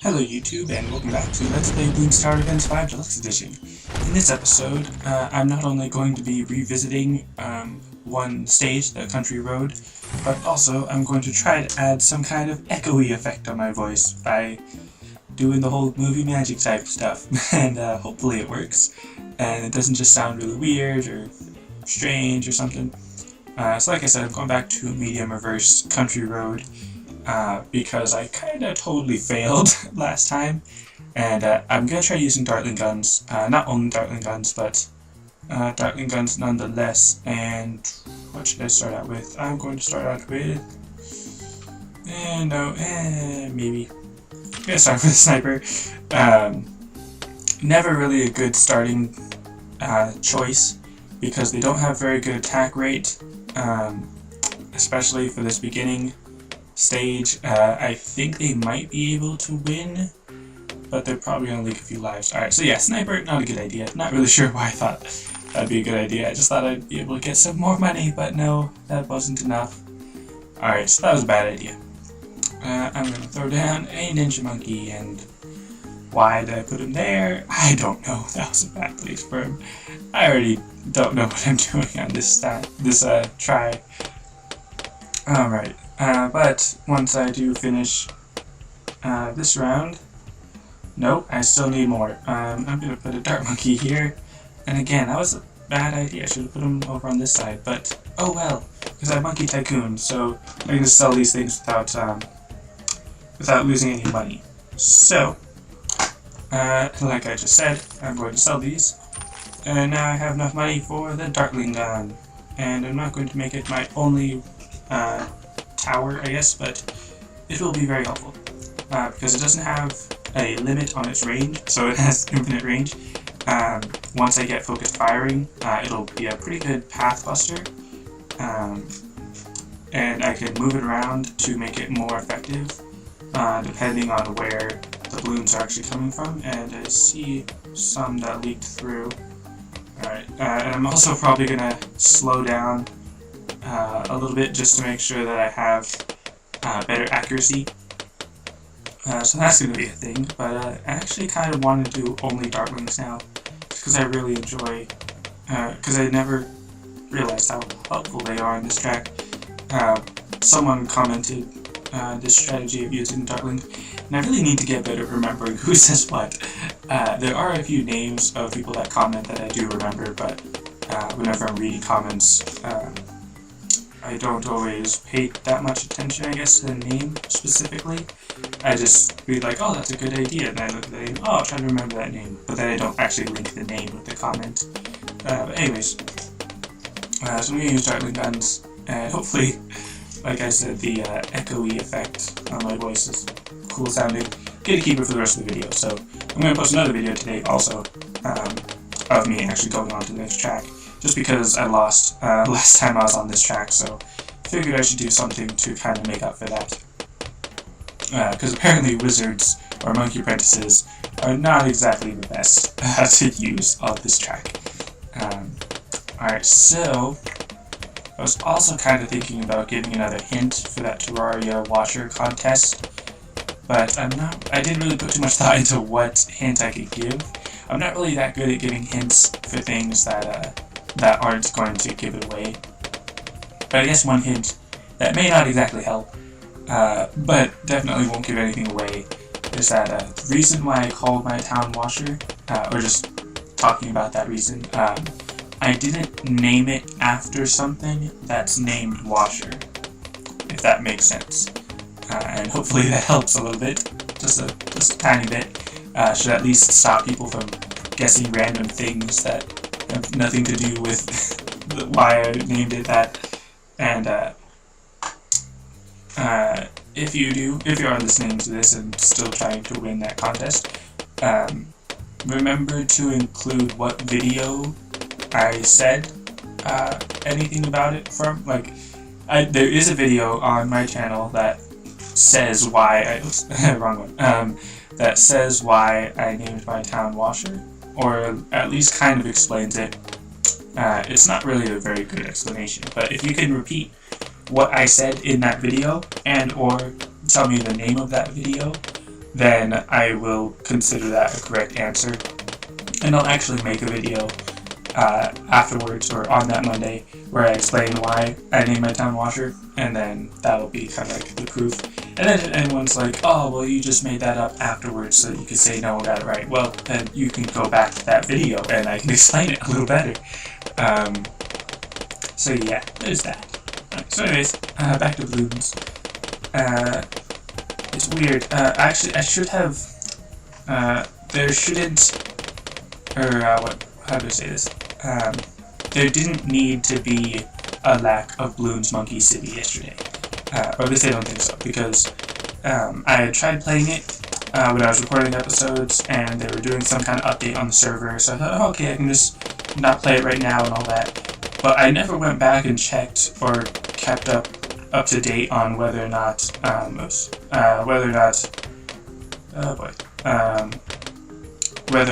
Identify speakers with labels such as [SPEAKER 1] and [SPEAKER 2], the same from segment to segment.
[SPEAKER 1] Hello YouTube, and welcome back to Let's Play Bloons BTD5 Deluxe Edition. In this episode, I'm not only going to be revisiting one stage, the country road, but also I'm going to try to add some kind of echoey effect on my voice by doing the whole movie magic type stuff, and hopefully it works, and it doesn't just sound really weird or strange or something. So like I said, I'm going back to medium reverse country road, because I kinda totally failed last time, and I'm gonna try using Dartling guns, not only Dartling guns, but Dartling guns nonetheless. And what should I start out with? I'm going to start out with, maybe. I'm gonna start with a sniper. Never really a good starting choice, because they don't have very good attack rate, especially for this beginning stage. I think they might be able to win, but they're probably going to leak a few lives. Alright, so yeah, sniper, not a good idea. Not really sure why I thought that'd be a good idea. I just thought I'd be able to get some more money, but no, that wasn't enough. Alright, so that was a bad idea. I'm going to throw down a ninja monkey, and why did I put him there? I don't know. That was a bad place for him. I already don't know what I'm doing on this try. Alright. But once I do finish this round, nope, I still need more. I'm going to put a dart monkey here, and again, that was a bad idea. I should have put him over on this side, but oh well, because I have Monkey Tycoon, so I can just sell these things without losing any money. So, like I just said, I'm going to sell these, and now I have enough money for the Dartling gun, and I'm not going to make it my only tower, I guess, but it will be very helpful, because it doesn't have a limit on its range, so it has infinite range. Once I get focused firing, it'll be a pretty good path buster, and I can move it around to make it more effective, depending on where the balloons are actually coming from. And I see some that leaked through. Alright, and I'm also probably going to slow down a little bit just to make sure that I have better accuracy. So that's going to be a thing, but I actually kind of want to do only Dartlings now, because I really enjoy, because I never realized how helpful they are in this track. Someone commented this strategy of using Dartling, and I really need to get better at remembering who says what. There are a few names of people that comment that I do remember, but whenever I'm reading comments, I don't always pay that much attention, I guess, to the name specifically. I just read like, oh, that's a good idea, and I look at the name, oh, I'll try to remember that name, but then I don't actually link the name with the comment. But anyways, so I'm going to use Dartling guns, and hopefully, like I said, the echoey effect on my voice is cool sounding. Get a keeper for the rest of the video, so I'm going to post another video today also, of me actually going on to the next track, just because I lost last time I was on this track, so I figured I should do something to kind of make up for that. Because apparently wizards, or monkey apprentices, are not exactly the best to use on this track. Alright, so I was also kind of thinking about giving another hint for that Terraria Watcher contest, but I didn't really put too much thought into what hint I could give. I'm not really that good at giving hints for things that aren't going to give it away. But I guess one hint that may not exactly help, but definitely won't give anything away, is that the reason why I called my town Washer, or just talking about that reason, I didn't name it after something that's named Washer, if that makes sense. And hopefully that helps a little bit, just a tiny bit. Should at least stop people from guessing random things that have nothing to do with why I named it that. And if you are listening to this and still trying to win that contest, remember to include what video I said anything about it from. Like, there is a video on my channel that says why wrong one. That says why I named my town Washer, or at least kind of explains it. It's not really a very good explanation, but if you can repeat what I said in that video, and or tell me the name of that video, then I will consider that a correct answer, and I'll actually make a video afterwards or on that Monday where I explain why I named my town Washer, and then that'll be kind of like the proof. And then if anyone's like, oh, well, you just made that up afterwards so you can say no one got it right, well, then you can go back to that video and I can explain it a little better. So yeah, there's that. Right, so anyways, back to Bloons. It's weird. Actually, I should have, there shouldn't, or how do I say this? There didn't need to be a lack of Bloons Monkey City yesterday. Or at least I don't think so, because I had tried playing it when I was recording episodes, and they were doing some kind of update on the server, so I thought, oh, okay, I can just not play it right now and all that. But I never went back and checked or kept up to date on whether or not, whether or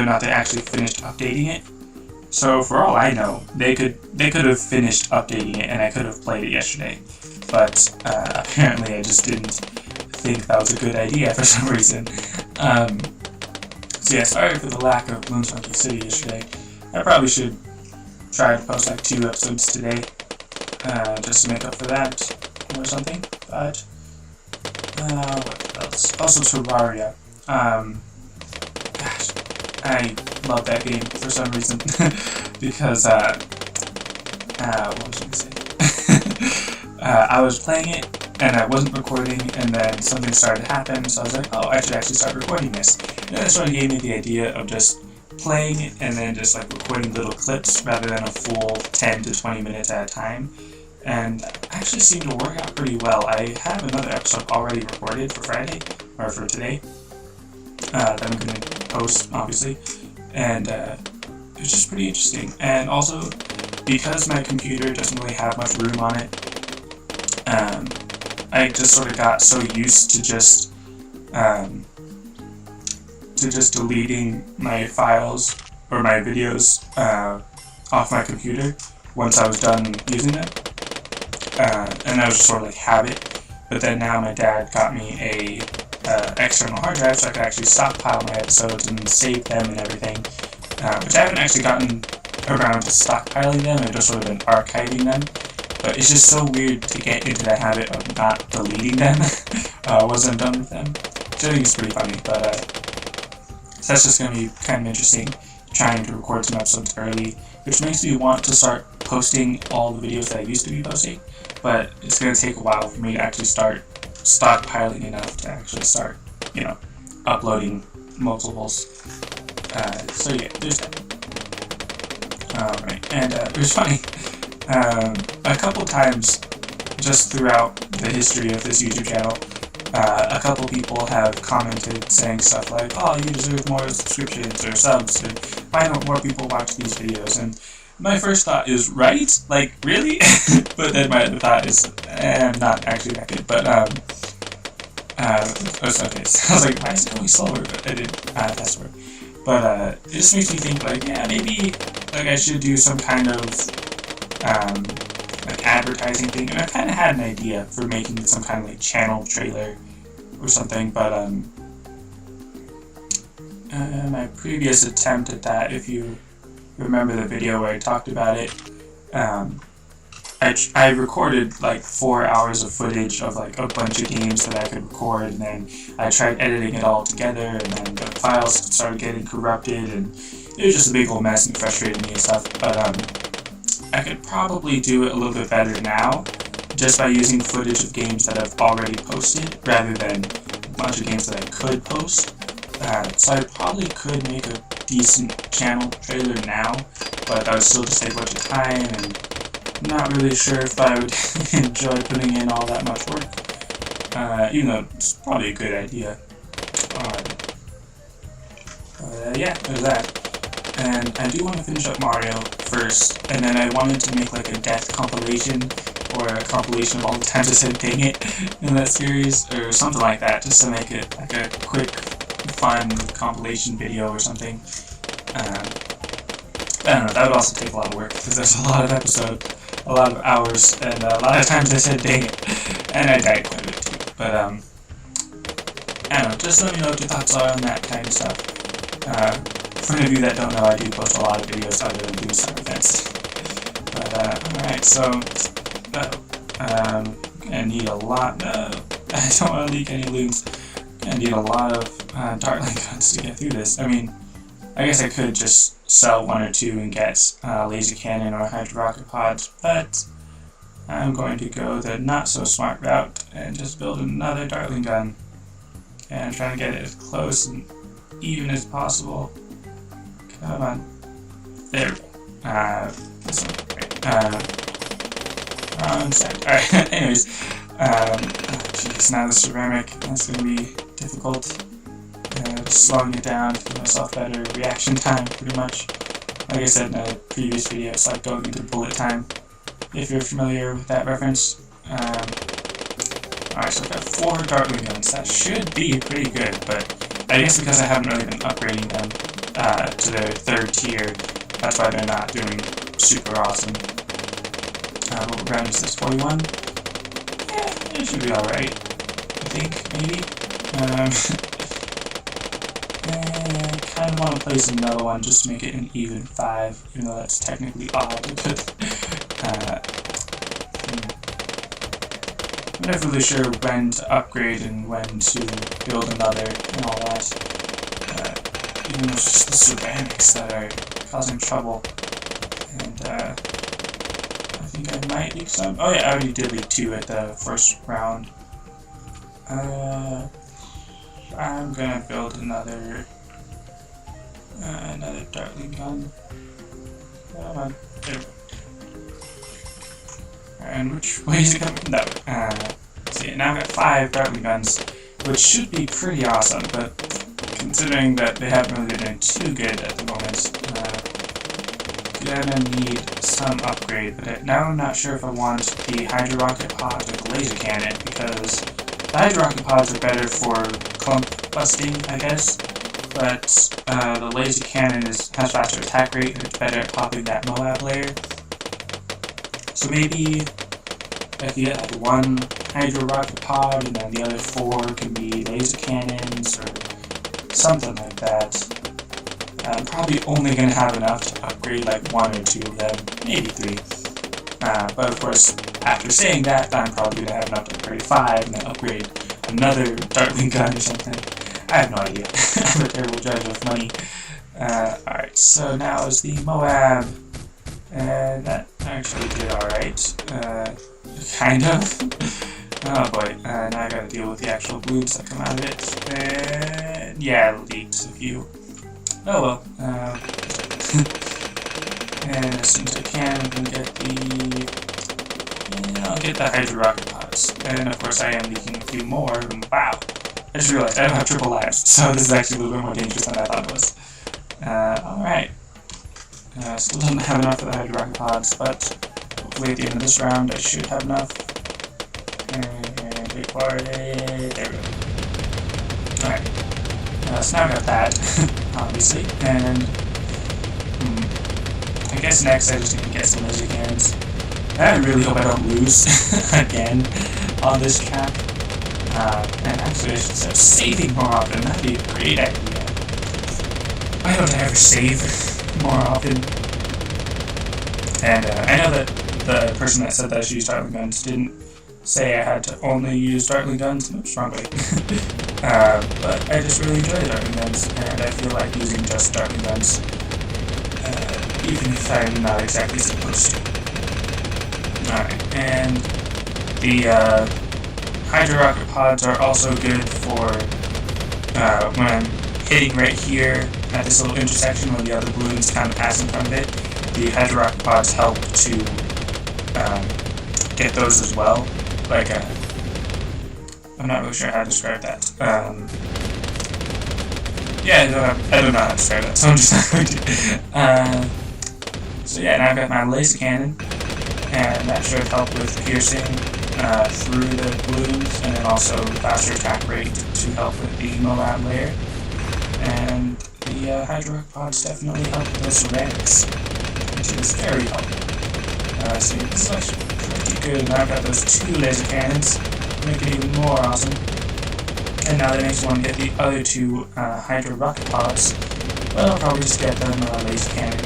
[SPEAKER 1] not they actually finished updating it. So for all I know, they could have finished updating it and I could have played it yesterday. But apparently I just didn't think that was a good idea for some reason. So yeah, sorry for the lack of Bloons Wiki City yesterday. I probably should try to post like 2 episodes today, just to make up for that or something. But what else? Also Terraria. Gosh, I love that game for some reason because what was I gonna say? I was playing it and I wasn't recording, and then something started to happen, so I was like, oh, I should actually start recording this. And that sort of gave me the idea of just playing it and then just like recording little clips rather than a full 10 to 20 minutes at a time. And actually seemed to work out pretty well. I have another episode already recorded for Friday, or for today, that I'm going to post, obviously. And it was just pretty interesting. And also, because my computer doesn't really have much room on it, I just sort of got so used to just deleting my files or my videos off my computer once I was done using them. And that was sort of like habit. But then now my dad got me a external hard drive so I could actually stockpile my episodes and save them and everything. Which I haven't actually gotten around to stockpiling them, I've just sort of been archiving them. But it's just so weird to get into the habit of not deleting them once I'm done with them. Which I think is pretty funny, but so that's just going to be kind of interesting, trying to record some episodes early, which makes me want to start posting all the videos that I used to be posting, but it's going to take a while for me to actually start stockpiling enough to actually start, uploading multiples. So yeah, there's that. Alright, and it was funny. A couple times, just throughout the history of this YouTube channel, a couple people have commented saying stuff like, oh, you deserve more subscriptions or subs, and why don't more people watch these videos? And my first thought is, right? Like, really? But then my other thought is, I'm not actually that good, but, okay, so I was like, why is it going slower? But I didn't fast forward. But, it just makes me think, like, yeah, maybe, like, I should do some kind of, like, advertising thing. And I kind of had an idea for making some kind of, like, channel trailer or something, but, my previous attempt at that, if you remember the video where I talked about it, I recorded like 4 hours of footage of like a bunch of games that I could record, and then I tried editing it all together, and then the files started getting corrupted, and it was just a big old mess and frustrated me and stuff. But I could probably do it a little bit better now, just by using footage of games that I've already posted, rather than a bunch of games that I could post. So I probably could make a decent channel trailer now, but that would still just take a bunch of time, and I'm not really sure if I would enjoy putting in all that much work, even though it's probably a good idea. Yeah, there's that. And I do want to finish up Mario first, and then I wanted to make like a death compilation, or a compilation of all the times I said dang it in that series, or something like that, just to make it like a quick, fun compilation video or something. I don't know, that would also take a lot of work, because there's a lot of episodes, a lot of hours, and a lot of times I said dang it, and I died quite a bit too. But I don't know, just let me know what your thoughts are on that kind of stuff. For any of you that don't know, I do post a lot of videos other than Bloons summer events. But, alright, so, gonna need a lot, no, I don't want to leak any loons. Gonna need a lot of dartling guns to get through this. I mean, I guess I could just sell one or two and get laser cannon or hydro rocket pods, but I'm going to go the not so smart route and just build another dartling gun. And I'm trying to get it as close and even as possible. Come on. There we go. This one. Wrong side. Alright, anyways. Jeez, now the ceramic. That's going to be difficult. Just slowing it down to give myself better reaction time, pretty much. Like I said in a previous video, it's like going into bullet time, if you're familiar with that reference. Alright, so I've got 4 dartling guns. That should be pretty good, but I guess because I haven't really been upgrading them to their 3rd tier, that's why they're not doing super awesome. What round is this? 41? Yeah, it should be alright. I think, maybe. I kind of want to place another one just to make it an even 5, even though that's technically odd. I'm not really sure when to upgrade and when to build another and all that. Even though it's just the ceramics that are causing trouble. And I think I might leak some. Oh yeah, I already did leak 2 at the first round. I'm gonna build another dartling gun. Come on. There we go. And which way is it coming? No. See, now I've got 5 dartling guns, which should be pretty awesome, but considering that they haven't really been doing too good at the moment, gonna need some upgrade. But now I'm not sure if I want the hydro rocket pods or the laser cannon, because the hydro rocket pods are better for clump busting, I guess, but the laser cannon has faster attack rate and it's better at popping that Moab layer. So maybe I could get like 1 hydro rocket pod and then the other 4 can be laser cannons or something like that. I'm probably only going to have enough to upgrade like 1 or 2 of them, maybe 3. But of course, after saying that, I'm probably going to have enough to upgrade 5 and then upgrade another dartling gun or something. I have no idea. I'm a terrible judge of money. Alright, so now is the Moab. And that actually did alright. Kind of. Oh boy, now I gotta deal with the actual Bloons that come out of it. And yeah, it leaked a few. Oh well. And as soon as I can, I'm gonna get I'll get the hydro rocket pods. And of course I am leaking a few more. Wow. I just realized I don't have triple lives, so this is actually a little bit more dangerous than I thought it was. Alright. Still don't have enough for the hydro rocket pods, but hopefully at the end of this round I should have enough. And wait for it. There we go. Alright. So now I got that, obviously. And I guess next I just need to get some laser cannons. I really hope I don't lose again on this track. And actually I should start saving more often. That'd be a great idea. Why don't I ever save more often? And I know that the person that said that I should use dartling guns didn't say I had to only use dartling guns. Oops, wrong way. But I just really enjoy dartling guns, and I feel like using just dartling guns, even if I'm not exactly supposed to. Alright, and the hydro rocket pods are also good for when I'm hitting right here at this little intersection where the other balloons kind of pass in front of it. The hydro rocket pods help to get those as well. Like, I'm not really sure how to describe that. Yeah, I don't know how to describe that, so I'm just not going to. So yeah, now I've got my laser cannon, and that should help with piercing through the balloons, and then also faster attack rate to help with the Moab layer. And the hydro rocket pods definitely help with the ceramics, which is very helpful. So this is actually pretty good. Now I've got those 2 laser cannons, make it even more awesome. And now that makes me want to get the other two Hydro Rocket Pods. Well, I'll probably just get them laser cannon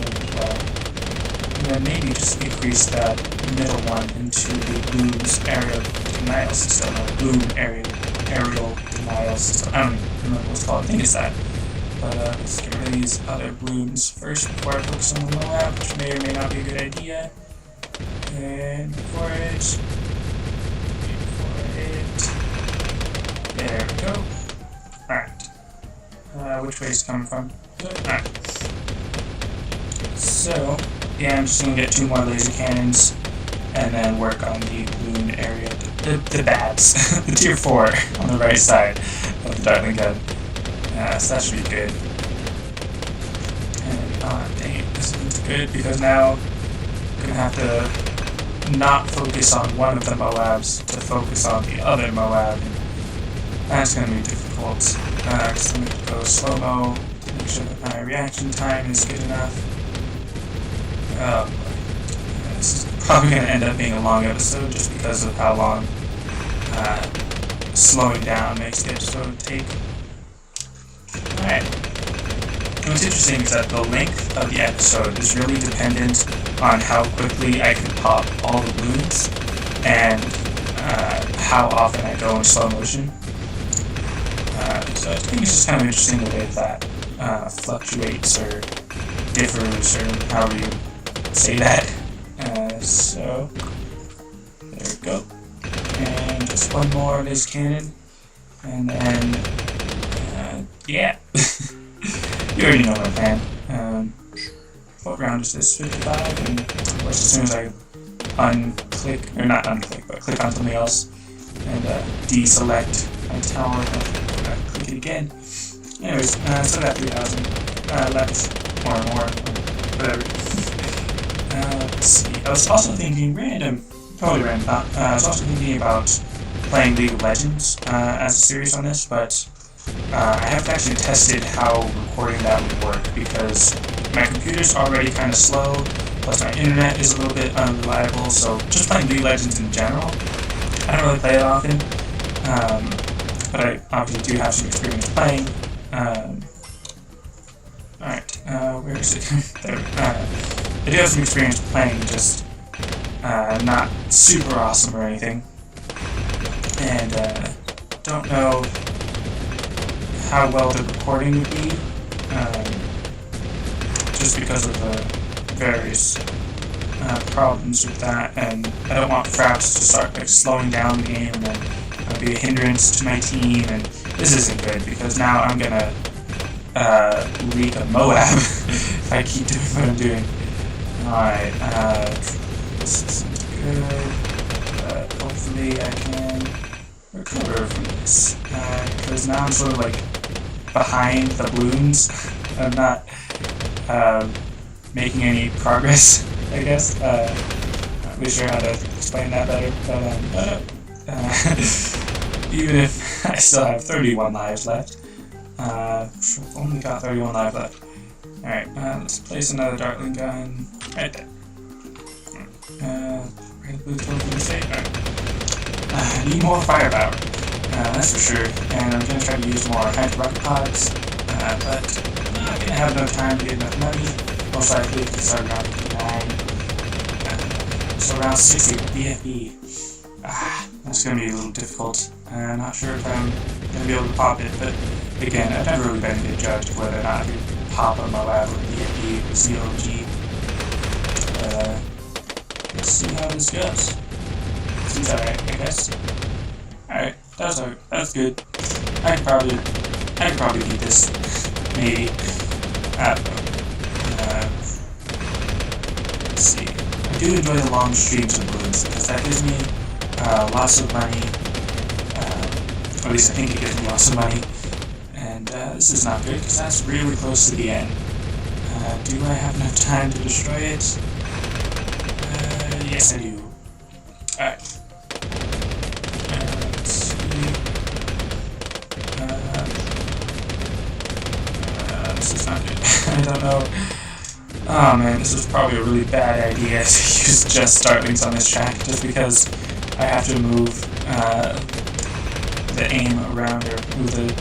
[SPEAKER 1] and then maybe just increase that middle one into the Bloons aerial denial system, or Bloon aerial denial system. I don't even remember what it's called. I think it's that. But let's get rid of these other Bloons first before I focus on the Moab, which may or may not be a good idea. And for it. There we go. Alright. Which way is it coming from? Alright. So, yeah, I'm just gonna get 2 more laser cannons and then work on the Bloon area. The bats. The tier 4 on the right side of the Dartling gun. So that should be good. And, dang it, this isn't good because now I'm gonna have to not focus on one of the Moabs to focus on the other Moab. That's going to be difficult. Because I'm going to go slow-mo to make sure that my reaction time is good enough. This is probably going to end up being a long episode just because of how long slowing down makes the episode take. Alright. What's interesting is that the length of the episode is really dependent on how quickly I can pop all the Bloons and how often I go in slow motion. So I think it's just kind of interesting the way that fluctuates or differs or however you say that. So there we go. And just one more laser cannon. And then yeah. You already know my plan. What round is this? 55? And of course, as soon as I unclick, or not unclick, but click on something else and deselect my tower, click it again. Anyways, so that 3,000 left, or more, whatever. Let's see. I was also thinking totally random thought. I was also thinking about playing League of Legends as a series on this, but I haven't actually tested how recording that would work because my computer's already kind of slow, plus my internet is a little bit unreliable, so just playing League of Legends in general, I don't really play it often, but I obviously do have some experience playing. Alright, where is it? There. I do have some experience playing, just not super awesome or anything, and don't know how well the recording would be, just because of the various problems with that, and I don't want fraps to start like slowing down the game and then be a hindrance to my team, and this isn't good because now I'm gonna leak a Moab if I keep doing what I'm doing. Alright, this isn't good, but hopefully I can recover from this, because now I'm sort of like behind the Bloons. I'm not making any progress, I guess. Not really sure how to explain that better, but even if I still have 31 lives left, only got 31 lives left. Alright, let's place another Dartling gun right there. Where the blue token to say? Alright. I need more firepower, that's for sure, and I'm going to try to use more Hydro Rocket Pods, but I'm not going to have enough time to get enough money, most likely because I'm around 59, so around 60 with BFB. That's going to be a little difficult. I'm not sure if I'm going to be able to pop it, but again, I've never really been a good judge of whether or not I can pop a Moab with BFB or COG. Let's see how this goes. Seems alright, I guess. Alright, that was good. I could probably beat this. Maybe. I don't know. Let's see. I do enjoy the long streams of Bloons because that gives me lots of money. Or at least I think it gives me lots of money. And this is not good because that's really close to the end. Do I have enough time to destroy it? Yes, I do. Alright. Let's see. This is not good. I don't know. Oh man, this is probably a really bad idea to use just Dartlings on this track, just because I have to move the aim around or move the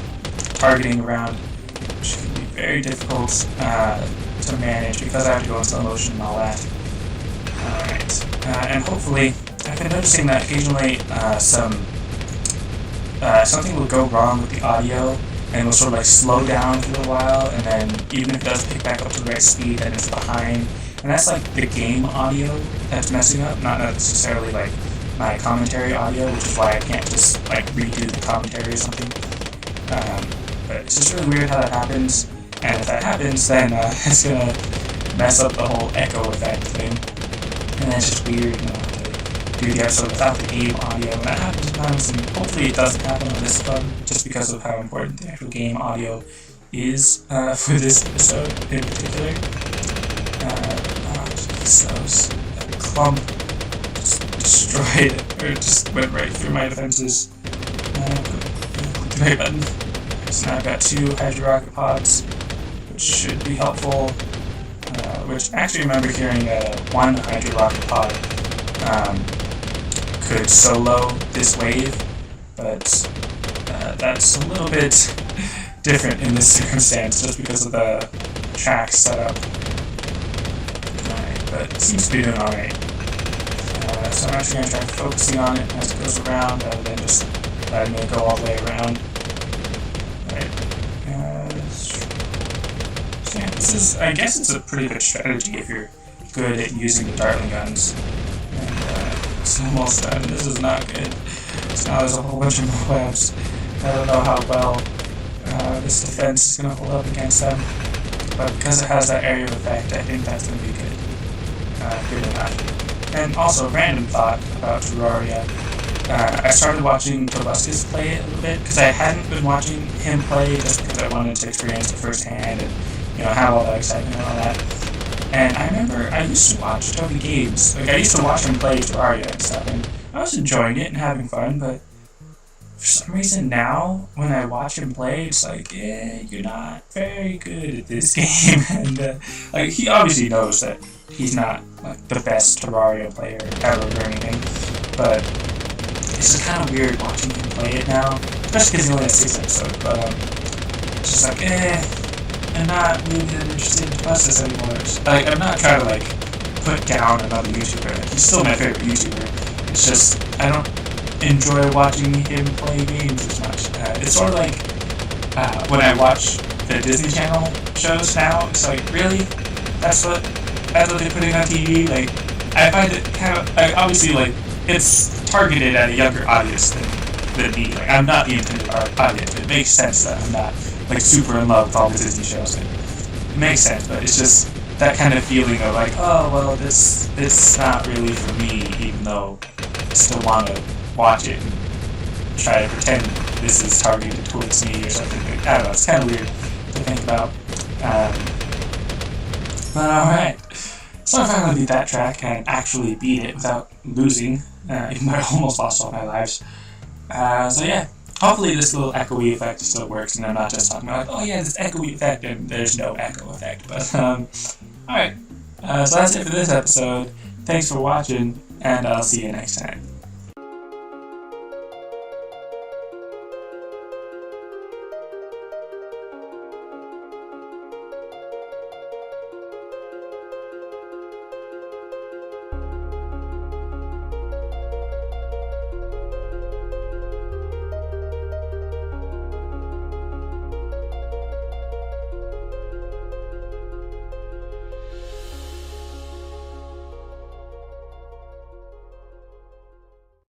[SPEAKER 1] targeting around, which can be very difficult to manage because I have to go in slow motion and all that. Alright, and hopefully, I've been noticing that occasionally something will go wrong with the audio, and it'll sort of like slow down for a while, and then even if it does pick back up to the right speed, then it's behind. And that's like the game audio that's messing up, not necessarily like my commentary audio, which is why I can't just like redo the commentary or something. But it's just really weird how that happens, and if that happens, then it's gonna mess up the whole echo effect thing. And then it's just weird, you know, to do the episode without the game audio, and that happens sometimes, and hopefully it doesn't happen on this one, just because of how important the actual game audio is for this episode in particular. That clump just destroyed it, or just went right through my defenses. Click the right button. So now I've got 2 Hydro Rocket Pods, which should be helpful. Which actually, I remember hearing 1 Hydro Rocket Pod could solo this wave, but that's a little bit different in this circumstance just because of the track setup. But it seems to be doing alright. So I'm actually going to try focusing on it as it goes around rather than just letting it go all the way around. Right. So yeah, I guess it's a pretty good strategy if you're good at using the dartling guns. And it's almost done. This is not good. So now there's a whole bunch of Moabs. I don't know how well this defense is going to hold up against them. But because it has that area of effect, I think that's going to be good. Good enough. And also, random thought about Terraria. I started watching Tobuscus play it a little bit because I hadn't been watching him play just because I wanted to experience it firsthand and, you know, have all that excitement and all that. And I remember I used to watch Toby Games. Like, I used to watch him play Terraria and stuff, and I was enjoying it and having fun, but for some reason now, when I watch him play, it's like, yeah, you're not very good at this game. And, like, he obviously knows that he's not like the best Terraria player ever or anything, but it's just kind of weird watching him play it now, especially because he only has 6 episodes. But it's just like, I'm not really that interested in Tobuscus anymore. Like, I'm not trying to like put down another YouTuber. He's still my favorite YouTuber. It's just I don't enjoy watching him play games as much. It's sort of like when I watch the Disney Channel shows now. It's like, really, that's what they're putting on TV. Like, I find it kind of like, obviously, like, it's targeted at a younger audience than me. Like, I'm not the intended audience. It makes sense that I'm not like super in love with all the Disney shows. It makes sense, but it's just that kind of feeling of like, oh well, this not really for me, even though I still want to watch it and try to pretend this is targeted towards me or something. Like, I don't know. It's kind of weird to think about. But alright. So I finally beat that track and actually beat it without losing, even though I almost lost all my lives. So yeah, hopefully this little echoey effect still works, and I'm not just talking about, like, oh yeah, this echoey effect, and there's no echo effect. But, alright. So that's it for this episode. Thanks for watching, and I'll see you next time.